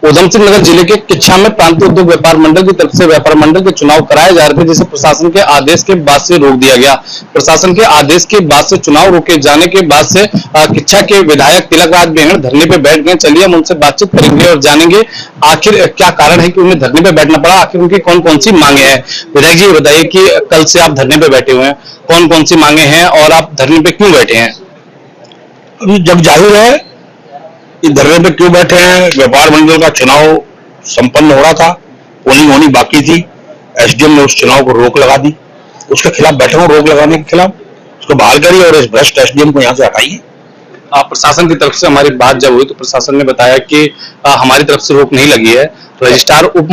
उधम सिंह नगर जिले के किच्छा में प्रांतीय उद्योग व्यापार मंडल की तरफ से व्यापार मंडल के चुनाव कराए जा रहे थे, जिसे प्रशासन के आदेश के बाद से रोक दिया गया। प्रशासन के आदेश के बाद से चुनाव रोके जाने के बाद से किच्छा के विधायक तिलक राज बेहड़ धरने पे बैठ गए। चलिए हम उनसे बातचीत करेंगे और जानेंगे आखिर क्या कारण है कि उन्हें धरने पे बैठना पड़ा, आखिर उनकी कौन कौन सी मांगे हैं। विधायक जी बताइए कि कल से आप धरने पे बैठे हुए हैं, कौन कौन सी मांगे हैं और आप धरने पे क्यों बैठे हैं? अभी जग जाहिर है कि धरने पे क्यों बैठे हैं। व्यापार मंडल का चुनाव संपन्न हो रहा था, पोलिंग होनी बाकी थी। एसडीएम ने उस चुनाव को रोक लगा दी, उसके खिलाफ बैठे हूं। रोक लगाने के खिलाफ उसको बहाल करिए और इस भ्रष्ट एसडीएम को यहां से हटाइए। प्रशासन की तरफ से हमारी बात जब हुई तो प्रशासन ने बताया कि हमारी तरफ से रोक नहीं लगी है, रजिस्ट्रार उप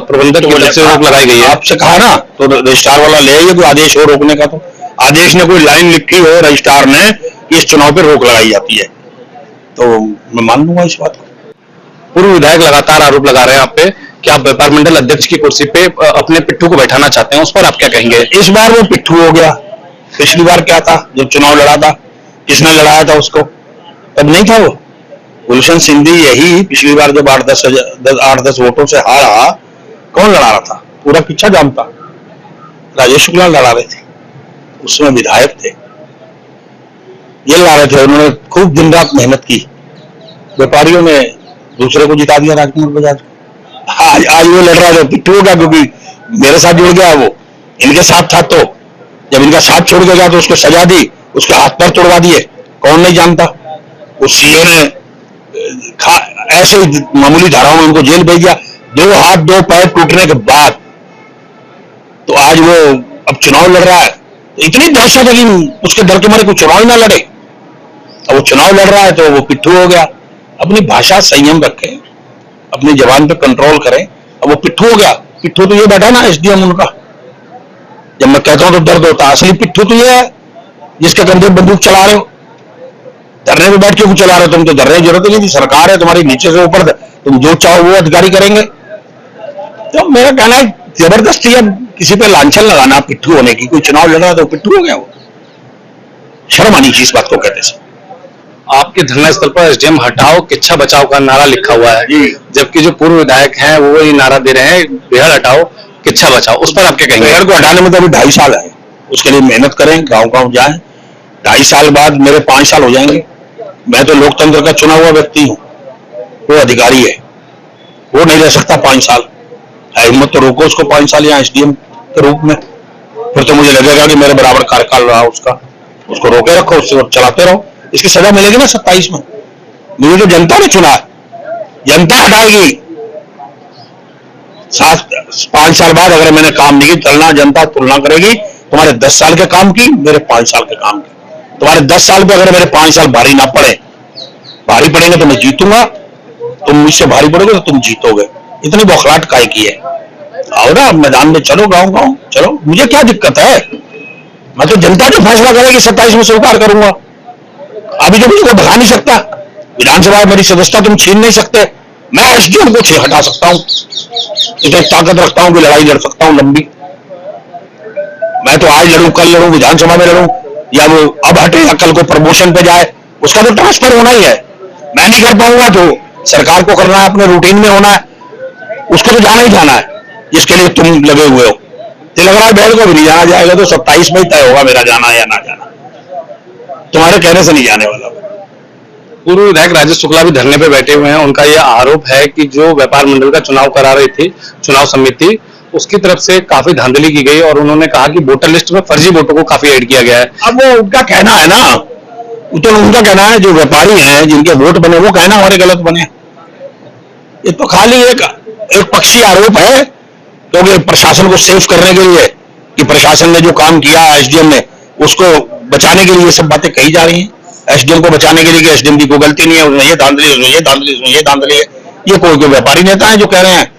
प्रबंधक की तरफ से रोक लगाई गई है। आपसे कहा ना, तो रजिस्ट्रार वाला ले आइए कोई आदेश हो रोकने का। तो आदेश ने कोई लाइन लिखी हो रजिस्ट्रार ने कि इस चुनाव पर रोक लगाई जाती है, तो मैं मान लूंगा इस बात को। पूर्व विधायक लगातार आरोप लगा रहे हैं आप पे कि आप व्यापार मंडल अध्यक्ष की कुर्सी पे अपने पिट्ठू को बैठाना चाहते हैं, उस पर आप क्या कहेंगे? इस बार वो पिट्ठू हो गया। पिछली बार क्या था, जब चुनाव लड़ा था, किसने लड़ाया था उसको? तब नहीं था वो गुलशन सिंधी। यही पिछली बार जब 8-10 वोटों से हारा, कौन लड़ा रहा था? पूरा किच्छा जानता। राजेश शुक्ला लड़ा रहे थे, उसमें विधायक थे, ये लड़ा रहे थे। उन्होंने खूब दिन रात मेहनत की। व्यापारियों ने दूसरे को जिता दिया, राजकुमार बजाज को। आज वो लड़ रहा था, पिट्ठू हो गया, क्योंकि मेरे साथ जुड़ गया। वो इनके साथ था, तो जब इनका साथ छोड़ गया तो उसको सजा दी, उसके हाथ पैर तोड़वा दिए। कौन नहीं जानता? उस सीओ ने ऐसे मामूली धाराओं में उनको जेल भेज दिया। 2 हाथ 2 पैर टूटने के बाद तो आज वो अब चुनाव लड़ रहा है। तो इतनी दहशत है कि उसके डर के मारे कोई चुनाव ही ना लड़े। अब वो चुनाव लड़ रहा है तो वो पिट्ठू हो गया। अपनी भाषा संयम रखें, अपनी जबान पे कंट्रोल करें। अब वो पिट्ठू हो गया। पिट्ठू तो ये बैठा ना एसडीएम उनका। जब मैं कहता हूं तो दर्द होता है। असली पिट्ठू तो ये है जिसके कंधे बंदूक चला रहे हो। धरने में बैठ के क्यों चला रहे हो? तुम तो धरने की जरूरत नहीं थी, सरकार है तुम्हारी नीचे से ऊपर, तुम जो चाहो वो अधिकारी करेंगे। तो मेरा कहना है जबरदस्ती अब किसी पे लांछन लगाना पिट्ठू होने की। कोई चुनाव लड़ रहा है तो पिट्ठू हो गया वो। शर्म आनी चाहिए इस बात को कहते से। आपके धरना स्थल पर एसडीएम हटाओ किच्छा बचाओ का नारा लिखा हुआ है, जबकि जो पूर्व विधायक हैं वो ये नारा दे रहे हैं बेहड़ हटाओ किच्छा बचाओ। उस पर आप क्या कहेंगे? बेहड़ को हटाने में तो अभी 2.5 साल है। उसके लिए मेहनत करें, गांव गांव जाएं। 2.5 साल बाद मेरे 5 साल हो जाएंगे। मैं तो लोकतंत्र का चुना हुआ व्यक्ति हूं, वो अधिकारी है, वो नहीं रह सकता 5 साल। हिम्मत तो रोको उसको 5 साल यहाँ एसडीएम के रूप में। फिर तो मुझे लगेगा कि मेरे बराबर कार्यकाल रहा उसका। उसको रोके रखो, उससे चलाते रहो। इसकी सजा मिलेगी ना 27 में। मुझे तो जनता ने चुना है, जनता हटाएगी। 5 साल बाद अगर मैंने काम नहीं चलना, जनता तुलना करेगी तुम्हारे 10 साल के काम की, मेरे 5 साल के काम की। तुम्हारे 10 साल पे अगर मेरे 5 साल भारी ना पड़े, भारी पड़ेंगे तो मैं जीतूंगा, तुम मुझसे भारी पड़ोगे तो तुम जीतोगे। इतनी बौखलाहट काहे की है? आओ ना मैदान में, चलो गांव गांव चलो। मुझे क्या दिक्कत है? मैं तो जनता जो फैसला करेगी 27 में स्वीकार करूंगा। अभी तो मुझे कोई भगा नहीं सकता। विधानसभा में मेरी सदस्यता तुम छीन नहीं सकते। मैं एसडीएम को हटा सकता हूं, इतनी ताकत रखता हूं कि लड़ाई लड़ सकता हूं लंबी। मैं तो आज लड़ूं, कल लड़ूं, विधानसभा में लड़ूं, या वो अब हटे या कल को प्रमोशन पे जाए, उसका तो ट्रांसफर होना ही है। मैं नहीं कर पाऊंगा तो सरकार को करना है, अपने रूटीन में होना है, उसको तो जाना ही जाना है जिसके लिए तुम लगे हुए हो। तिलक राज बेहड़ को भी नहीं जाना जाएगा, तो 27 में ही तय होगा मेरा जाना या ना जाना। तुम्हारे कहने से नहीं जाने वाला। पूर्व विधायक राजेश शुक्ला भी धरने पे बैठे हुए हैं। उनका यह आरोप है कि जो व्यापार मंडल का चुनाव करा रही थी चुनाव समिति, उसकी तरफ से काफी धांधली की गई और उन्होंने कहा कि वोटर लिस्ट में फर्जी वोटों को काफी ऐड किया गया है। अब वो उनका कहना है ना, तो उनका कहना है। जो व्यापारी हैं जिनके वोट बने वो कहना हमारे गलत बने। ये तो खाली एक पक्षी आरोप है, क्योंकि प्रशासन को सेफ करने के लिए कि प्रशासन ने जो काम किया एसडीएम ने, उसको बचाने के लिए ये सब बातें कही जा रही हैं। एसडीएम को बचाने के लिए कि एसडीएम की कोई गलती नहीं है, उसमें ये धांधली, उसमें ये धांधली, उसमें ये धांधली है। ये कोई व्यापारी नेता है जो कह रहे हैं?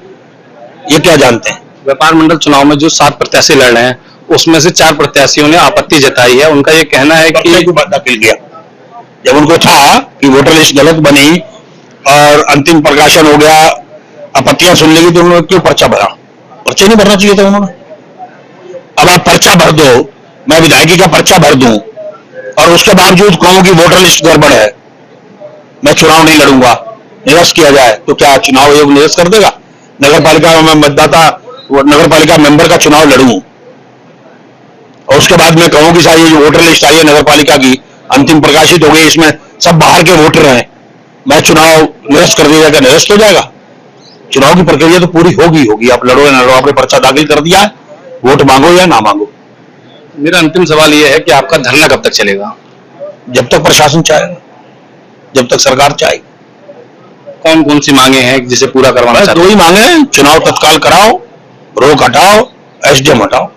ये क्या जानते हैं? व्यापार मंडल चुनाव में जो 7 प्रत्याशी लड़ रहे हैं उसमें से 4 प्रत्याशियों ने आपत्ति जताई है। उनका ये कहना है कि दाखिल किया जब उनको था कि वोटर लिस्ट गलत बनी और अंतिम प्रकाशन हो गया, आपत्तियां सुन लेगी, तो उन्होंने क्यों पर्चा भरा? पर्चा नहीं भरना चाहिए था उन्होंने। अब आप पर्चा भर दो, मैं विधायकी का पर्चा भर दूं और उसके बावजूद कहूं कि वोटर लिस्ट गड़बड़ है, मैं चुनाव नहीं लड़ूंगा, निरस्त किया जाए तो क्या चुनाव आयोग निरस्त कर देगा? नगर पालिका में नगर पालिका मेंबर का चुनाव लड़ूं और उसके बाद मैं कहूं कि साहब ये जो वोटर लिस्ट आई है नगर पालिका की अंतिम प्रकाशित हो गई, इसमें सब बाहर के वोटर हैं, मैं चुनाव निरस्त कर दिया जाएगा, निरस्त हो जाएगा? चुनाव की प्रक्रिया तो पूरी होगी। आप लड़ो या ना लड़ो, आपने पर्चा दाखिल कर दिया है, वोट मांगो या ना मांगो। मेरा अंतिम सवाल ये है कि आपका धरना कब तक चलेगा? जब तक प्रशासन चाहेगा, जब तक सरकार चाहेगी। कौन कौन सी मांगे हैं जिसे पूरा करवाना बस चाहते दो ही मांगे हैं, चुनाव तत्काल कराओ, रोक हटाओ, एसडीएम हटाओ।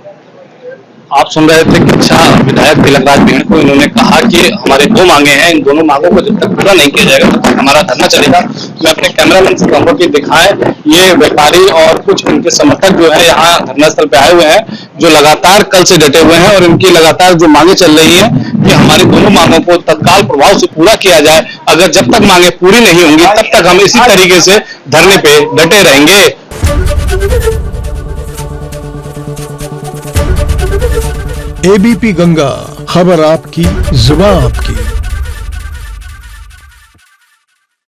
आप सुन रहे थे किच्छा विधायक तिलकराज भेड़ को। इन्होंने कहा कि हमारे दो मांगे हैं, इन दोनों मांगों को जब तक पूरा नहीं किया जाएगा तब तक हमारा धरना चलेगा। मैं अपने कैमरामैन से कहूंगा कि दिखाएं, ये व्यापारी और कुछ उनके समर्थक जो है यहाँ धरना स्थल पे आए हुए हैं, जो लगातार कल से डटे हुए हैं और इनकी लगातार जो मांगे चल रही है कि हमारी दोनों मांगों को तत्काल प्रभाव से पूरा किया जाए। अगर जब तक मांगे पूरी नहीं होंगी तब तक हम इसी तरीके से धरने पे डटे रहेंगे। एबीपी गंगा, खबर आपकी, जुबान आपकी।